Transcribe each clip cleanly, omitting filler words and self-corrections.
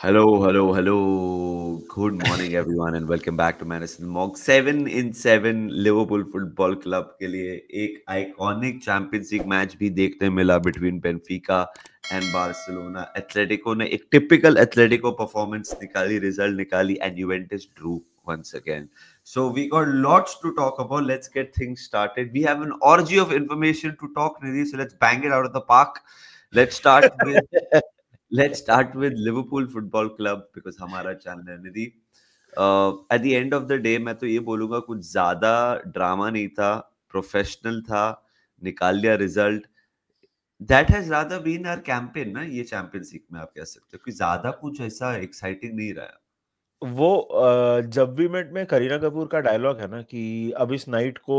Hello. Good morning, everyone, and welcome back to Madison Mog. 7-in-7 Liverpool football club के लिए एक iconic champions league match भी देखने मिला between Benfica and Barcelona. Atletico ने एक टिपिकल एथलेटिको परफॉर्मेंस निकाली, रिजल्ट निकाली, and Juventus Drew once again. So we got lots to talk about. Let's get things started. We have an orgy of information to talk, Nidhi. So let's bang it out of the park. Let's start with Let's start with Liverpool Football Club because हमारा channel है निधि. At the end of the day मैं तो ये बोलूंगा कुछ ज्यादा drama नहीं था, प्रोफेशनल था, निकाल लिया result. That has rather been our campaign ना ये चैंपियंस लीग में, आप कह सकते हो कि ज्यादा कुछ ऐसा एक्साइटिंग नहीं रहा. वो जब वी मेट में करीना कपूर का डायलॉग है ना कि अब इस नाइट को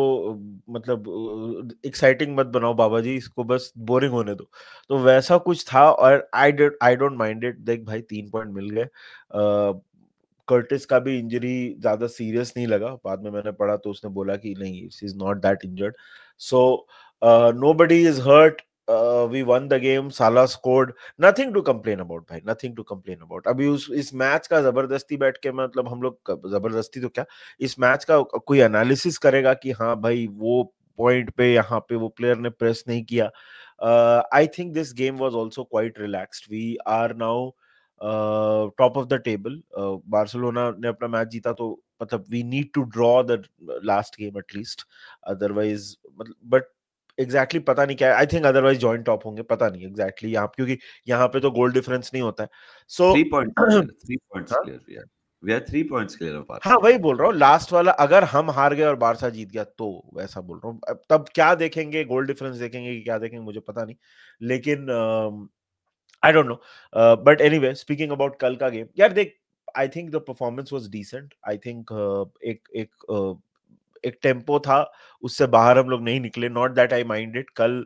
मतलब एक्साइटिंग मत बनाओ बाबा जी, इसको बस बोरिंग होने दो, तो वैसा कुछ था. और आई डोंट माइंड इट. देख भाई 3 पॉइंट मिल गए. कर्टिस का भी इंजरी ज्यादा सीरियस नहीं लगा. बाद में मैंने पढ़ा तो उसने बोला कि नहीं, is not that injured. So nobody is hurt. We won the game. Salah scored. Nothing to complain about भाई, nothing to complain about. अभी इस मैच का जबरदस्ती बैठ के मतलब हम लोग जबरदस्ती तो क्या, इस मैच का कोई एनालिसिस करेगा कि हाँ भाई वो पॉइंट पे यहाँ पे वो प्लेयर ने प्रेस नहीं किया. I think this game was also quite relaxed. We are now top of the table. Barcelona ने अपना मैच जीता तो मतलब we need to draw the last game at least. Otherwise मतलब बट एग्जैक्टली पता नहीं क्या. I think otherwise joint top होंगे, पता नहीं एग्जैक्टली यहाँ, क्योंकि यहाँ पे तो गोल डिफरेंस नहीं होता है. सो 3 points clear. 3 points clear. We are 3 points clear of हाँ Barcelona. वही बोल रहा हूँ, लास्ट वाला अगर हम हार गए और बारसा जीत गया तो वैसा बोल रहा हूँ. तब क्या देखेंगे, गोल डिफरेंस देखेंगे कि क्या देखेंगे मुझे पता नहीं, लेकिन I don't know. But anyway, speaking about कल का गेम, यार देख, I think the performance was decent. I think एक टेम्पो था, उससे बाहर हम लोग नहीं निकले. Not that I mind it. कल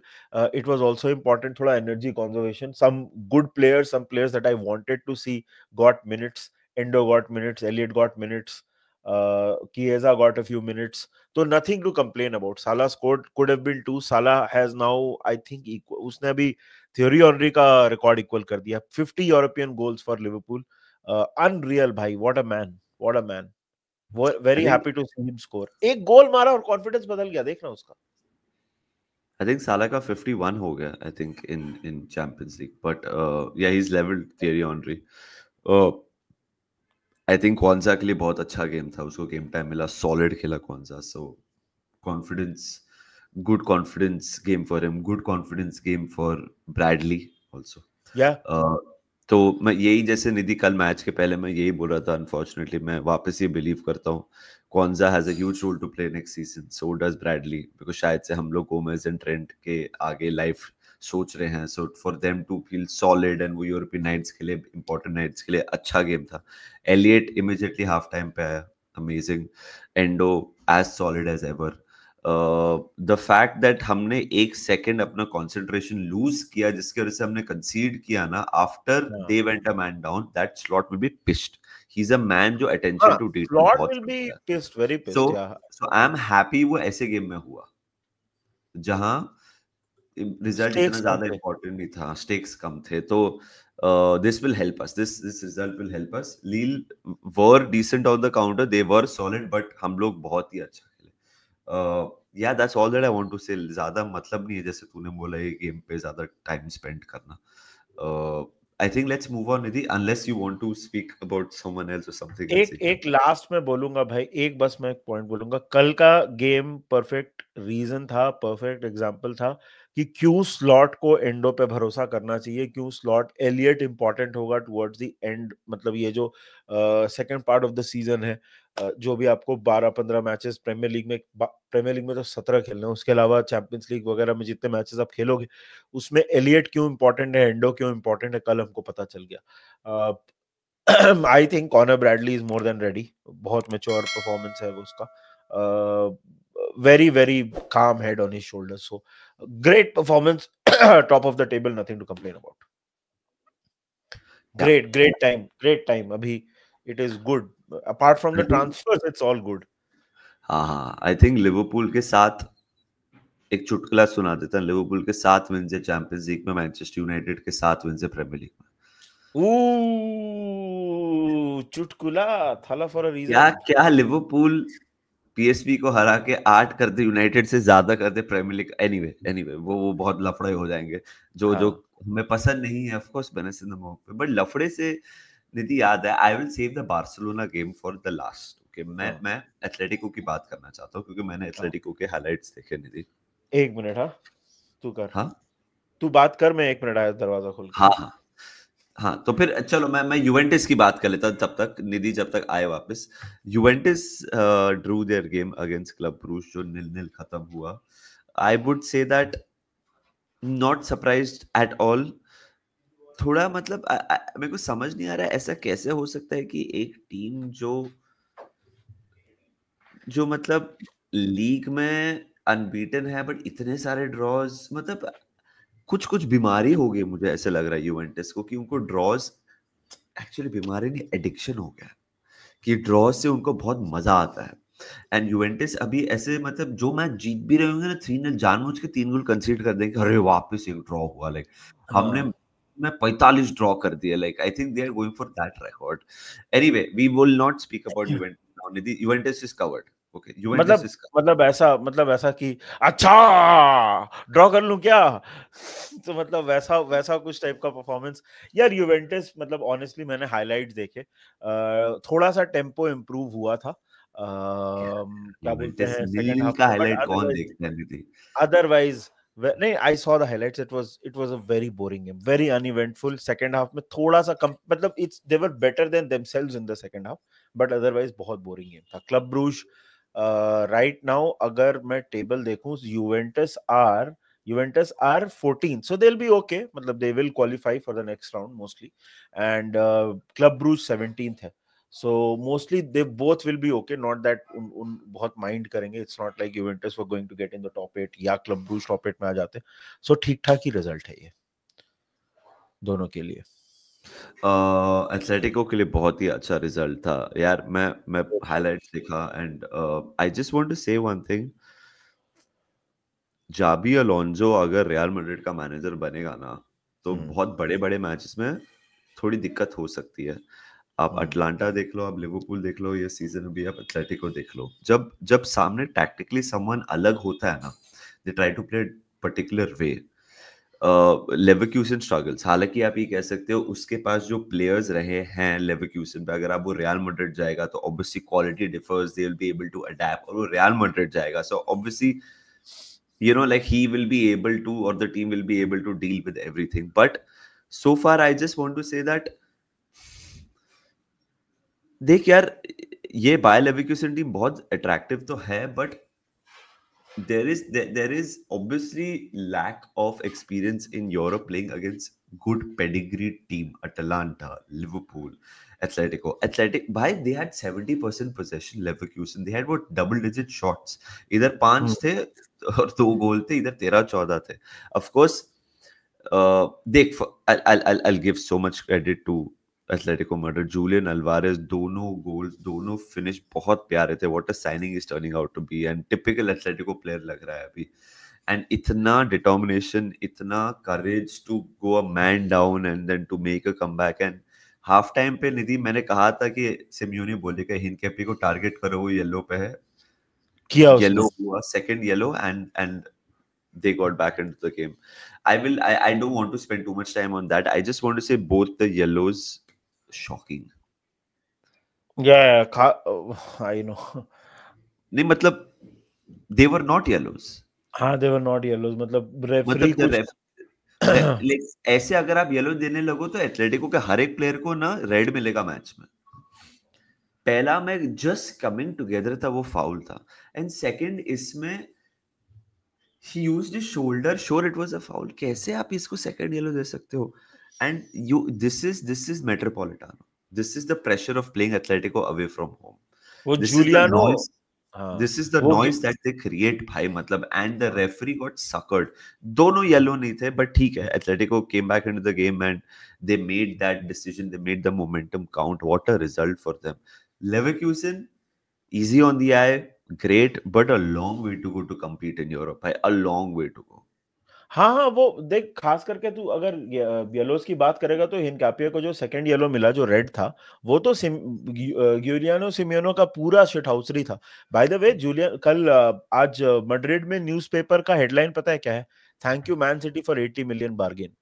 इट वाज आल्सो इम्पोर्टेंट, थोड़ा energy conservation. Some good players, some players that I wanted to see got minutes. Endo got minutes, Elliot got minutes, Chiesa got a few minutes. So nothing to complain about. Salah scored, could have been 2. Salah has now, I think, उसने अभी Thierry Henry का record equal कर दिया. 50 European goals for Liverpool. Unreal भाई, what a man, what a man. I very think happy to see him score. एक goal मारा और confidence बदल गया, देखना उसका. I think Salah का 51 हो गया, I think in Champions League, but yeah, he's leveled Thierry Henry. I think kwanza के लिए बहुत अच्छा गेम था, उसको गेम टाइम मिला, सॉलिड खेला kwanza. So confidence, good confidence game for him, good confidence game for Bradley also. या तो मैं यही, जैसे निधि कल मैच के पहले मैं यही बोल रहा था, अनफॉर्चुनेटली मैं वापस ये बिलीव करता हूँ, Quansah has a huge role to play next season, so does Bradley, because शायद से हम लोग गोमेज एंड ट्रेंट के आगे लाइफ सोच रहे हैं. So for them to feel solid, and वो यूरोपियन नाइट्स के लिए, इंपॉर्टेंट नाइट्स के लिए अच्छा गेम था. एलियट इमीडिएटली हाफ टाइम पे आया, amazing. Endo as solid as ever. The fact that हमने 1 सेकेंड अपना कॉन्सेंट्रेशन लूज किया जिसकी वजह से हमने कंसीड किया ना, after they went a man down, that slot will be pissed. He is a man जो अटेंशन टू डिटेल स्लॉट बहुत विल बी करता है. Pissed, very so pissed. या सो आई एम हैप्पी वो ऐसे गेम में हुआ जहां रिजल्ट इतना स्टेक्स कम ज्यादा थे. इंपॉर्टेंट नहीं था, स्टेक्स कम थे. तो this will help us, this result will help us. Lille were decent on the counter, they were solid, but हम लोग बहुत ही अच्छा खेले. या that's all that I want to say. ज्यादा मतलब नहीं है, जैसे तूने बोला ये गेम पे ज्यादा टाइम स्पेंड करना. I think let's move on Nidhi, unless you want to speak about someone else और समथिंग एल्स. एक लास्ट में बोलूंगा भाई, एक बस मैं एक पॉइंट बोलूंगा. कल का गेम परफेक्ट रीजन था, परफेक्ट एग्जांपल था कि क्यों स्लॉट को एंडो पे भरोसा करना चाहिए, क्यों स्लॉट. एलियट इंपॉर्टेंट होगा टुवर्ड्स द एंड, मतलब ये जो second part of the season है. जो भी आपको 12-15 मैचेस प्रीमियर लीग में तो 17 खेलने हैं, उसके अलावा चैंपियंस लीग वगैरह में जितने मैचेस आप खेलोगे, उसमें एलियट क्यों इंपॉर्टेंट है, एंडो क्यों इंपॉर्टेंट है, कल हमको पता चल गया. I think Conor Bradley is more than ready. बहुत मैच्योर परफॉर्मेंस है वो उसका. Very very calm head on his shoulder. So great performance. Top of the table, nothing to complain about. Great time अभी. It is good. Apart from I the think, transfers, it's all good. हाँ, I think Liverpool के साथ एक चुटकुला सुना देता. Liverpool के 7 win है चैंपियंस लीग में, मैनचेस्टर यूनाइटेड के 7 विन है प्रीमियर लीग में. चुटकुला थाला फॉर अ क्या रीजन। क्या लिवरपूल पीएसवी को हरा के 8 कर दे, यूनाइटेड से ज्यादा कर दे प्रीमियर लीग। एनीवे वो बहुत लफड़े हो जाएंगे जो जो हाँ हमें पसंद नहीं है, ऑफ कोर्स बेनिस इन द मॉक पे, बट लफड़े से निधि याद है, I will save the Barcelona game for the last. Okay, हाँ मैं एथलेटिको की बात करना चाहता हूँ क्योंकि मैंने हाँ। एथलेटिको के हाइलाइट्स देखे निधि। 1 मिनट, हाँ तू कर, हाँ तू बात कर, मैं 1 मिनट आया दरवाजा खोल के। हाँ हाँ हाँ, तो फिर चलो मैं यूवेंटस की बात कर लेता हूँ तब तक, निधि जब तक आए वापस। Juventus drew their game against Club Bruges जो 0-0 खत्म हुआ। I would say that not surprised at all. थोड़ा मतलब मेरे को समझ नहीं आ रहा है ऐसा कैसे हो सकता है कि एक टीम जो जो मतलब लीग में अनबीटन है बट इतने सारे ड्रॉज, मतलब कुछ कुछ बीमारी हो गई मुझे ऐसे लग रहा है यूवेंटस को, कि उनको ड्रॉज एक्चुअली बीमारी नहीं, एडिक्शन हो गया है कि ड्रॉ से उनको बहुत मजा आता है। एंड यूवेंटस अभी ऐसे मतलब जो मैच जीत भी रहे होंगे ना 3-0, जानबूझ के 3 गोल कंसीड कर देंगे, अरे वापस एक ड्रॉ हुआ, लाइक हमने हाँ मैं 45 ड्रॉ कर दिया, like I think they are going for that record. Anyway we will not speak about Juventus now Nidhi, Juventus is covered. Okay, Juventus मतलब इज मतलब ऐसा कि अच्छा ड्रॉ कर लूं क्या। तो मतलब वैसा वैसा कुछ टाइप का परफॉर्मेंस। यार यूवेंटस मतलब ऑनेस्टली मैंने हाइलाइट्स देखे, थोड़ा सा टेम्पो इम्प्रूव हुआ था, क्या बोलते यूवेंटस हैं, सेकंड नील हाफ का में, बट हाईलाइट कौन अदरवाइज देखता है निधि? अदरवाइज नहीं, I saw the highlights, it was a very boring game, very uneventful. Second half में थोड़ा सा कम, मतलब it's they were better than themselves in the second half, but otherwise बहुत बोरिंग गेम था। क्लब ब्रूज राइट नाउ अगर मैं table देखूं, Juventus are 14, so they'll be okay, मतलब they will qualify for the next round mostly, and Club Brugge 17th है, so mostly they both will be okay, not that उन बहुत mind करेंगे। It's not like Juventus were going to get in the top 8 या Club Brugge top 8 में आ जाते, so ठीक ठाक ही result है ये दोनों के लिए। एथलेटिको के लिए बहुत ही अच्छा रिजल्ट था यार। मैं हाइलाइट्स देखा and I just want to say one thing. Xabi Alonso अगर रियल मैड्रिड का मैनेजर बनेगा ना, तो बहुत बड़े बड़े मैचेस में थोड़ी दिक्कत हो सकती है। आप अटलांटा देख लो, आप लिवरपूल देख लो, ये सीजन अभी आप एथलेटिको देख लो, जब जब सामने टैक्टिकली समवन अलग होता है ना, they try to play particular way. Leverkusen struggles, हालांकि आप ये कह सकते हो उसके पास जो प्लेयर्स रहे हैं लेवरक्यूसन पे, अगर आप वो रियल मैड्रिड जाएगा तो obviously quality differs, they will be able to adapt, और वो रियल मैड्रिड जाएगा so obviously like he will be able to, or the team will be able to deal with everything. But so far I just want to say that देख यार, ये buyer Leverkusen team बहुत attractive तो है, but there is obviously lack of experience in Europe playing against good pedigree team, Atalanta, Liverpool, Athletic. They had 70% possession, Leverkusen. They had what, double digit shots. इधर 5 थे और 2 गोल थे, इधर 13-14 थे. Of course, देख, I'll give so much credit to Atletico Madrid, Julian Alvarez, दोनों goals, दोनों finish बहुत प्यारे थे। What a signing is turning out to be, and typical Atletico player लग रहा है अभी। एंड इतना डिटर्मिनेशन, इतना courage to go a man down and then to make a comeback. And half time पे निधि मैंने कहा था कि सिम्योनी बोलेगा हिनकेपी को टारगेट करो, वो येलो पे है, किया उसने। येलो हुआ, second yellow, and they got back into the game. I don't want to spend too much time on that. I just want to say both the yellows shocking. I know. नहीं मतलब they were not yellows. हाँ दे were not yellows, मतलब referee मतलब the कुछ। रेफ ऐसे अगर आप yellow देने लगो तो एथलेटिको के हर एक प्लेयर को ना रेड मिलेगा मैच में। पहला में जस्ट कमिंग टुगेदर था, वो फाउल था, एंड सेकंड इसमें he used his shoulder, sure it was a foul, कैसे आप इसको सेकंड येलो दे सकते हो? And this is Metropolitano, this is the pressure of playing Atletico away from home, वो this is the Giuliano. noise, हाँ this is the वो noise that they create भाई, मतलब, and the हाँ referee got suckered. दोनों yellow नहीं थे, but ठीक है, Atletico came back into the game and they made that decision, they made the momentum count. What a result for them. Leverkusen, easy on the eye, great, but a long way to go to compete in Europe. A long way to go. हाँ हाँ, वो देख, खास करके तू अगर येलोस की बात करेगा तो हिनकापिया को जो सेकंड येलो मिला, जो रेड था, वो तो गिउलियानो सिमियोनो का पूरा शिट हाउसरी था। बाय द वे, जूलियन कल आज मैड्रिड में न्यूज़पेपर का हेडलाइन पता है क्या है? Thank you Man City for 80 million bargain,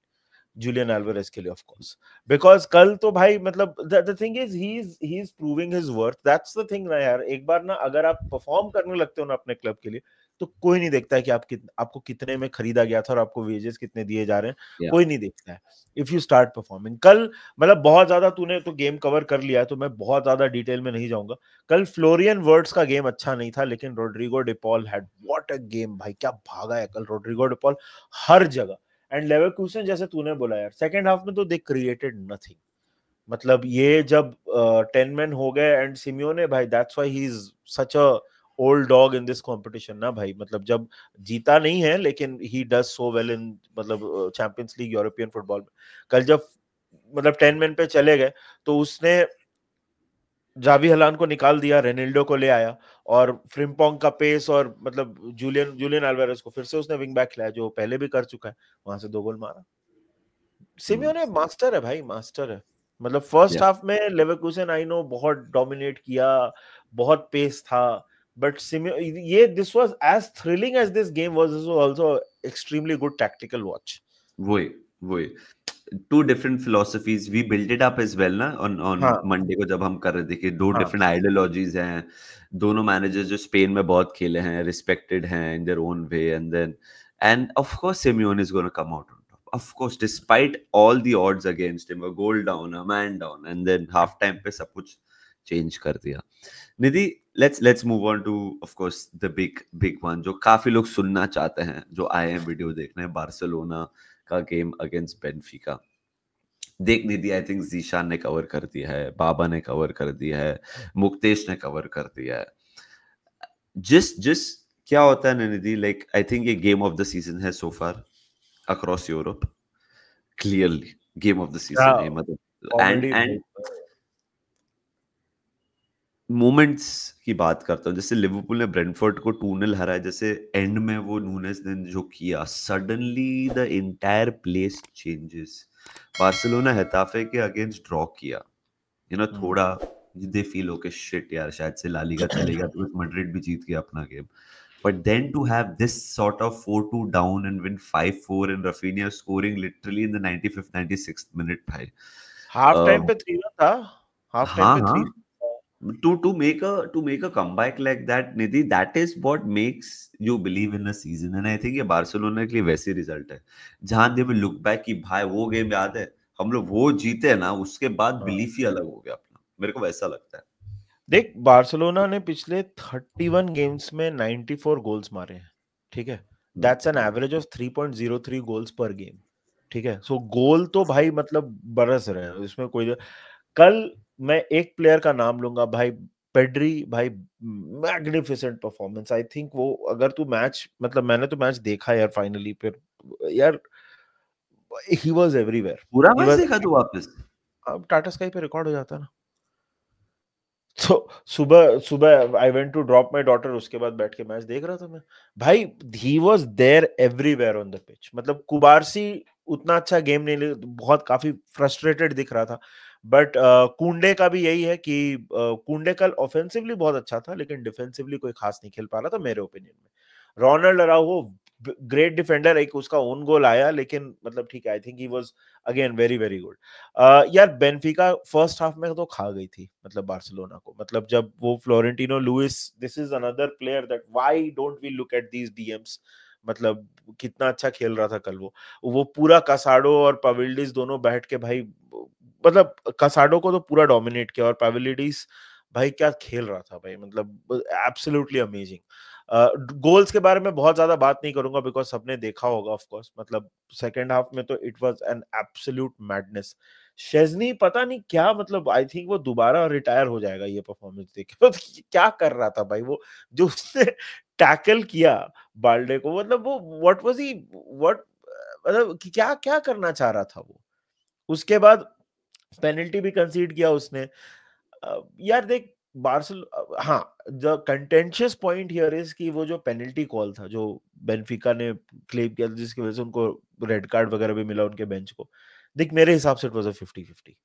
Julian Alvarez के लिए, ऑफ कोर्स। बिकॉज कल तो भाई मतलब the thing is he is proving his worth, that's the thing ना यार। एक बार ना अगर आप परफॉर्म करने लगते हो ना अपने क्लब के लिए, तो कोई नहीं देखता है कि आपको कितने में खरीदा गया था और आपको वेजेस कितने दिए जा रहे हैं, या कोई नहीं देखता है। इफ यू स्टार्ट परफॉर्मिंग कल, मतलब बहुत ज्यादा तूने तो गेम कवर कर लिया है, तो मैं बहुत ज्यादा डिटेल में नहीं जाऊंगा। कल फ्लोरियन वर्ड्स का गेम अच्छा नहीं था, लेकिन Rodrigo De Paul had what a game भाई, क्या भागा है कल रोड्रिगो डिपॉल हर जगह। एंड लेवरकुसन, जैसे तूने बोला यार, सेकंड हाफ में तो दे क्रिएटेड नथिंग। मतलब ये जब 10 मैन हो गए एंड सिमियोने भाई, that's why he is such a old dog in this competition ना भाई। मतलब जब जीता नहीं है, लेकिन he does so well in, मतलब चैंपियंस लीग, यूरोपियन फुटबॉल में। कल जब मतलब 10 मैन पे चले गए, तो उसने जावी हलान को निकाल दिया, रेनिल्डो को ले आया, और फ्रिम्पोंग का पेस, और मतलब जूलियन जूलियन अल्वारेज को फिर से उसने विंग बैक खिलाया, जो पहले भी कर चुका है, वहां से 2 गोल मारा। सिमियोने मास्टर है भाई, मास्टर है। मतलब फर्स्ट या हाफ में लेवरकुसन आई नो बहुत डोमिनेट किया, बहुत पेस था, बट सिमियो ये this was as thrilling as this game was also extremely good tactical watch. वही वही two different philosophies we build it up as well ना ऑन हाँ मंडे को जब हम कर रहे थे कि दो हाँ डिफरेंट आइडियोलॉजीज हैं, दोनों मैनेजर्स जो स्पेन में बहुत खेले हैं, रिस्पेक्टेड हैं in their own way, and then and of course Simeone is gonna come out on top, of course despite all the odds against him, a goal down, a man down, and then half time पे सब कुछ change कर दिया। Nidhi, let's move on to of course the big big one जो काफी लोग सुनना चाहते हैं, जो आए हैं वीडियो देखने, बार्सिलोना का गेम अगेंस्ट बेनफिका। देख निधि, आई थिंक जीशान ने कवर कर दिया है, बाबा ने कवर कर दिया है, मुक्तेश ने कवर कर दिया है। जिस जिस क्या होता है ना निधि, लाइक आई थिंक ये गेम ऑफ द सीजन है so far across Europe, clearly game of the क्या सीजन है, मतलब कॉमेडी एंड भाई। मोमेंट्स की बात करता हूँ, जैसे लिवरपूल ने ब्रेंटफोर्ड को 2-0 हराया, जैसे एंड में वो नूनेस ने जो किया, suddenly the entire place changes. Barcelona Getafe के अगेंस्ट ड्रॉ किया, यू नो, हम्म। थोड़ा दे फील ओके शिट यार, शायद से ला लीगा चलेगा, तो मैड्रिड भी जीत गया अपना game, but then to have this sort of 4-2 down and win 5-4 and Raphinha scoring literally in the 95th 96th minute भाई। हाफ टाइम uh, पे 3 था, हाफ टाइम हाँ पे हाँ, 3। to make a comeback like that, Nidhi, that is what makes you believe in a season, and I think ये Barcelona के लिए वैसी रिजल्ट है जहां दे विल लुक बैक कि भाई वो गेम याद है, हम लोग वो जीते ना, उसके बाद बिलीफ ही अलग हो गया अपना, मेरे को वैसा लगता है। देख, बार्सिलोना ने पिछले 31 गेम्स में 94 गोल्स मारे हैं, ठीक है? That's an average of 3.03 goals पर गेम, ठीक है? सो गोल तो भाई मतलब बरस रहे हैं, इसमें कोई। कल मैं एक प्लेयर का नाम लूंगा भाई, पेड्री भाई, मैग्निफिसेंट परफॉर्मेंस। आई थिंक वो, अगर तू मैच, मतलब मैंने तो मैच देखा यार फाइनली, फिर यार ही वाज एवरीवेयर। पूरा ही मैच वाज, देखा तू वापस? अब टाटा स्काई पे रिकॉर्ड हो जाता ना। तो सुबह सुबह I went to drop my daughter, उसके बाद बैठ के मैच देख रहा था मैं भाई। He was there everywhere on the pitch. मतलब कुबारसी उतना अच्छा गेम नहीं बहुत काफी फ्रस्ट्रेटेड दिख रहा था, बट कुंडे का भी यही है कि कुंडे कल ऑफेंसिवली बहुत अच्छा था, लेकिन डिफेंसिवली कोई खास नहीं खेल पा रहा था मेरे ओपिनियन में। रोनाल्ड अराउहो ग्रेट डिफेंडर, एक उसका ओन गोल आया, लेकिन मतलब ठीक है, I think he was again very very good. यार बेनफिका फर्स्ट हाफ में तो खा गई थी, मतलब बार्सिलोना को। मतलब जब वो Florentino Luis, this is another player that why don't we look at these DMs. मतलब कितना अच्छा खेल रहा था कल वो पूरा कसाडो और पाविलिडीज दोनों बैठ के भाई, मतलब कसाडो को तो पूरा डोमिनेट किया, और पाविलिडीज भाई क्या खेल रहा था भाई, मतलब एब्सोल्युटली अमेजिंग। गोल्स के बारे में बहुत ज्यादा बात नहीं करूंगा, बिकॉज सबने देखा होगा ऑफ कोर्स। मतलब सेकेंड हाफ में तो it was an absolute madness. Szczesny पता नहीं क्या, मतलब आई थिंक वो दोबारा रिटायर हो जाएगा ये परफॉर्मेंस देख के। क्या कर रहा था भाई वो, जो उसने टैकल किया बाल्डे को, मतलब वो व्हाट वाज ही, व्हाट, मतलब क्या क्या करना चाह रहा था वो। उसके बाद पेनल्टी भी कंसीड किया उसने। यार देख, हाँ, the contentious point here is कि वो जो पेनल्टी कॉल था जो बेनफिका ने क्लेम किया था, जिसकी वजह से उनको रेड कार्ड वगैरह भी मिला उनके बेंच को, देख मेरे हिसाब से इट वाज अ 50-50.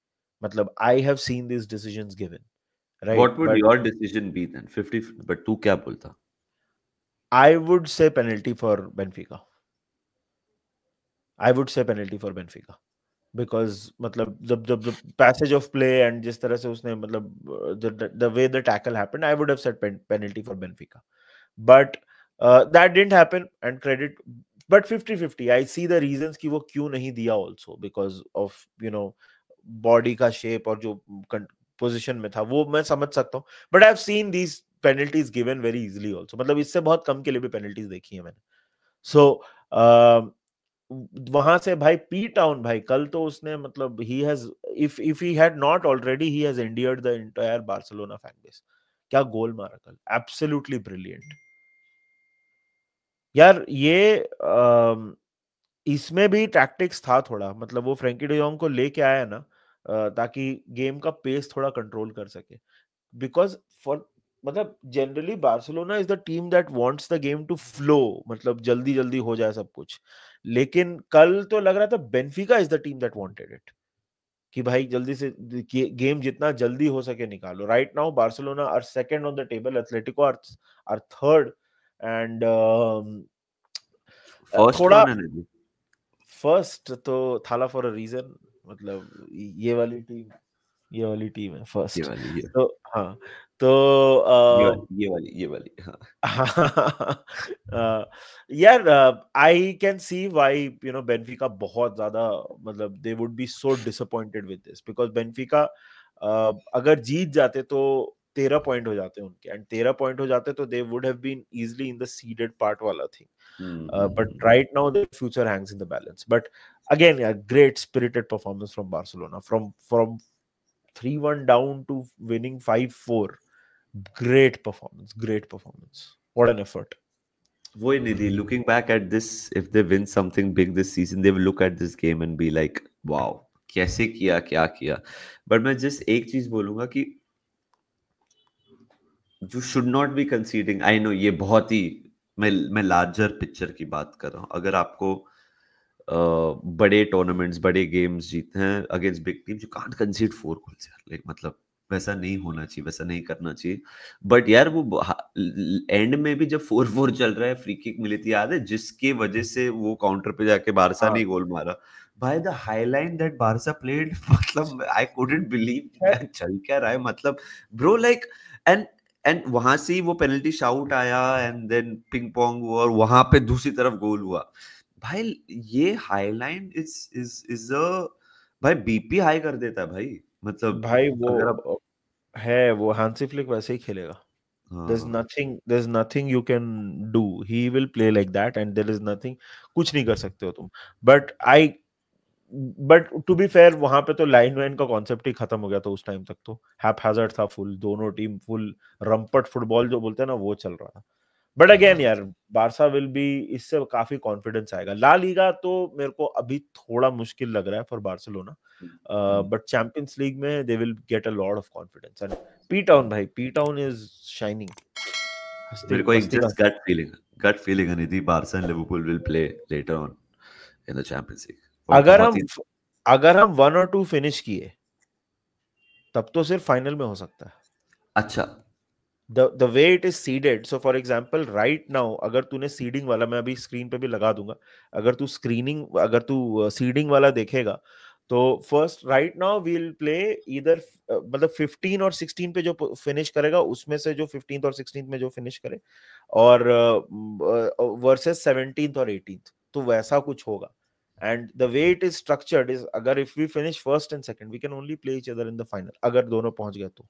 मतलब I have seen this decisions given, What right, would but your decision be then? 50, but तू क्या बोलता? आई वुड से penalty for Benfica. I would से पेनल्टी फॉर बेनफिका बिकॉज मतलब जब पैसेज ऑफ प्ले एंड जिस तरह से उसने मतलब the way the tackle happened, I would have set penalty for Benfica. But that didn't happen, and credit, but 50-50. I see the reasons कि वो क्यों नहीं दिया also because of body का shape और जो position में था वो मैं समझ सकता हूँ, but I've seen these penalties given very easily also. मतलब इससे बहुत कम के लिए भी penalties देखी है मैंने. So वहां से भाई पी टाउन भाई कल तो उसने मतलब he has, if he had not already, he has endeared the entire Barcelona fan base. क्या गोल मारा कल, एब्सोल्युटली ब्रिलियंट यार. ये इसमें भी टैक्टिक्स था थोड़ा, मतलब वो फ्रैंकी डे जॉन्ग को लेके आया ना ताकि गेम का पेस थोड़ा कंट्रोल कर सके, बिकॉज फॉर मतलब generally Barcelona is the team that wants the game to flow, मतलब जल्दी जल्दी हो जाए सब कुछ. लेकिन कल तो लग रहा था Benfica is the team that wanted it, कि भाई जल्दी से गेम जितना जल्दी हो सके निकालो. Right now Barcelona are second on the table, Atletico are third, and First थोड़ा कौन है नदी? फर्स्ट तो थाला फॉर अ रीजन, मतलब ये वाली टीम है ये फर्स्ट. वाली ये तो हाँ, तो ये वाली हाँ. यार I can see why Benfica बहुत ज्यादा, मतलब they would be so disappointed with this, because Benfica अगर जीत जाते तो 13 पॉइंट हो जाते उनके, एंड 13 पॉइंट हो जाते तो they would have been easily in the seeded part वाला thing. But right now the future hangs in the balance. But again, yeah, great spirited performance from Barcelona, from 3-1 down to winning 5-4. Great performance, what an effort. वो ही निधि, looking back at this, if they win something big this season, they will look at this game and be like, wow, कैसे किया, क्या किया. But मैं just एक चीज बोलूंगा कि you should not be conceding. I know ये बहुत ही, मैं लार्जर पिक्चर की बात कर रहा हूँ. अगर आपको बड़े टूर्नामेंट्स, बड़े गेम्स जीतते हैं against big teams, you can't कंसीड 4 goals यार. लाइक मतलब वैसा नहीं होना चाहिए, वैसा नहीं करना चाहिए. बट यार वो एंड में भी जब 4-4 चल रहा है, फ्री किक मिली थी याद है, जिसके वजह से वो काउंटर पे जाके बारसा हाँ, ने गोल मारा. By the highline that Barça played, मतलब आई कुडंट बिलीव खैर, चल क्या रहा है. मतलब ब्रो लाइक, एंड वहां से ही वो पेनल्टी शाउट आया, एंड देन पिंग पोंग हुआ, और वहां पे दूसरी तरफ गोल हुआ. भाई ये हाईलाइन इज अ, भाई बीपी हाई कर देता है भाई. मतलब भाई अगर आप, वो है, वो हांसी फ्लिक वैसे ही खेलेगा. हाँ, there's nothing you can do. He will play like that, and there is nothing, कुछ नहीं कर सकते हो तुम. but I but to be fair वहां पे तो लाइन वाइन का कॉन्सेप्ट ही खत्म हो गया था उस टाइम तक. तो हैपहैजर्ड था फुल, दोनों टीम फुल रंपट फुटबॉल जो बोलते हैं ना वो चल रहा था. बट अगेन हाँ. यार बारसा विल बी, इससे काफी कॉन्फिडेंस आएगा. ला लीगा तो मेरे को अभी थोड़ा मुश्किल लग रहा है for Barcelona, but Champions League में they will get a lot of confidence. And P town भाई, पी टाउन इज शाइनिंग. मेरे हस्ती को एक मस्ती का. जस्ट गट फीलिंग है Nidhi, Barca and Liverpool will play later on in the Champions League. और अगर बहुत हम ही अगर हम 1 और 2 फिनिश किए तब तो सिर्फ फाइनल में हो सकता है. अच्छा. the way it is seeded. So for example right now अगर तूने सीडिंग वाला, मैं अभी स्क्रीन पे भी लगा दूंगा, अगर तू सीडिंग वाला देखेगा तो first right now we will play इधर, मतलब 15 और 16 पे जो फिनिश करेगा उसमें से जो 15th और 16th में जो फिनिश करे, और वर्सेस 17th और 18th, तो वैसा कुछ होगा. And the way it is structured is, अगर if we finish first and second we can only play each other in the final, अगर दोनों पहुंच गए तो.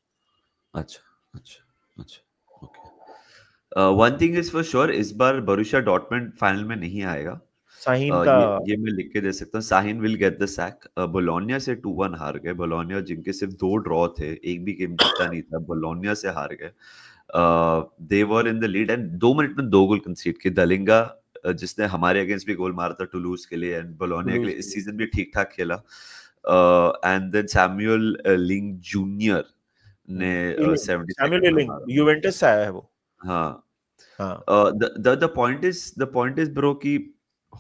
अच्छा. अच्छा. अच्छा. Okay. One thing is for sure, इस बार बोरुसिया डॉर्टमुंड फाइनल में नहीं आएगा. साहिन का. ये मैं लिख के दे सकता हूँ. Sahin will get the sack. Bologna से 2-1 हार गए. बोलोनिया जिनके सिर्फ 2 ड्रॉ थे, एक भी गेम जीता नहीं था, बोलोनिया से हार गए. They were in the lead and 2 minute में 2 गोल कंसीड किए. दलिंगा जिसने हमारे अगेंस्ट भी गोल मारा था टुलूज के लिए एंड बोलोनिया के लिए, इस सीजन भी ठीक ठाक खेला. एंड देन सैमुअल लिंग जूनियर ने ईलिंग, 72nd सैमुअल में ईलिंग मारा। यूवेंटस से आया है वो। हाँ, हाँ द पॉइंट इज ब्रो कि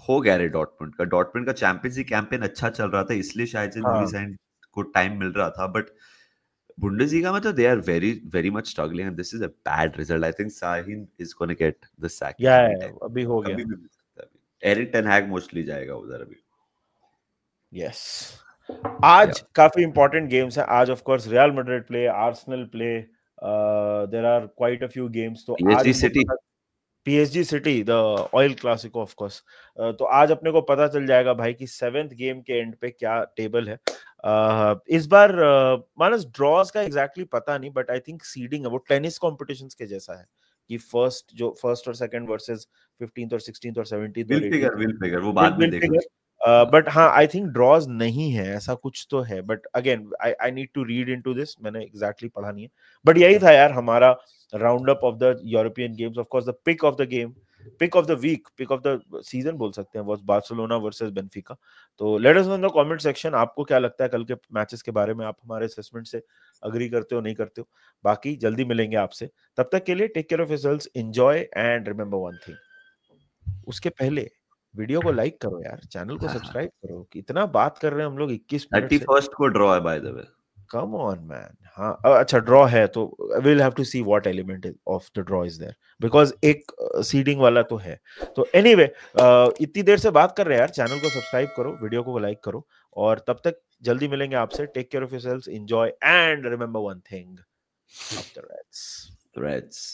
हो गया रे डॉर्टमुंड का चैंपियंस लीग कैंपेन अच्छा चल रहा था, इसलिए शायद से लुइस हाँ एंड को टाइम मिल रहा था, बट बुंडेसलीगा में तो they are very very much struggling and this is a bad result. I think Sahin is gonna get the sack या एनी टाइम, अभी हो गया। कभी भी मिल सकता है अभी। एरिक टेन हैग मोस्टली जाएगा उधर अभी। यस, या आज काफी इंपॉर्टेंट गेम्स हैं। आज of course Real Madrid play, Arsenal play, there are quite a few games. तो आज पीएसजी हमको सिटी। पता, PSG City the oil clasico of course. तो आज अपने को पता चल जाएगा भाई कि 7th गेम के एंड पे क्या टेबल है। इस बार मानस ड्रॉज का एग्जैक्टली पता नहीं, बट आई थिंक सीडिंग है वो टेनिस कॉम्पिटिशन्स के जैसा है कि फर्स्ट और सेकंड वर्सेस 15th और 16th और 17th और 18th। विल फिगर वो विल बाद में विल देख फिगर। लेंगे। हाँ। बट हाँ, आई थिंक ड्रॉज नहीं है, ऐसा कुछ तो है, but again I need to read into this, मैंने एग्जैक्टली पढ़ा नहीं है। बट यही था यार हमारा round up of the European games. Of course the pick of the game, pick of the week, pick of the season बोल सकते हैं, वाज बार्सिलोना वर्सेस बेंफिका। तो let us know in the comment section, आपको क्या लगता है कल के मैचेस के बारे में? आप हमारे असेसमेंट से अग्री करते हो, नहीं करते हो? बाकी जल्दी मिलेंगे आपसे, तब तक के लिए take care of yourselves, enjoy and remember one thing. उसके पहले वीडियो को लाइक करो यार, चैनल को सब्सक्राइब करो। कितना बात कर रहे हैं हम लोग 21 मिनट से। 31st को ड्रॉ है by the way. Come on man. हाँ अच्छा, ड्रॉ है तो will have to see what element of the draw is there, because एक सीडिंग वाला तो है। तो एनीवे इतनी देर से बात कर रहे हैं यार, चैनल को सब्सक्राइब करो, वीडियो को लाइक करो, और तब तक जल्दी मिलेंगे आपसे। Take care of yourselves, enjoy and remember one thing, up the Reds. Threads.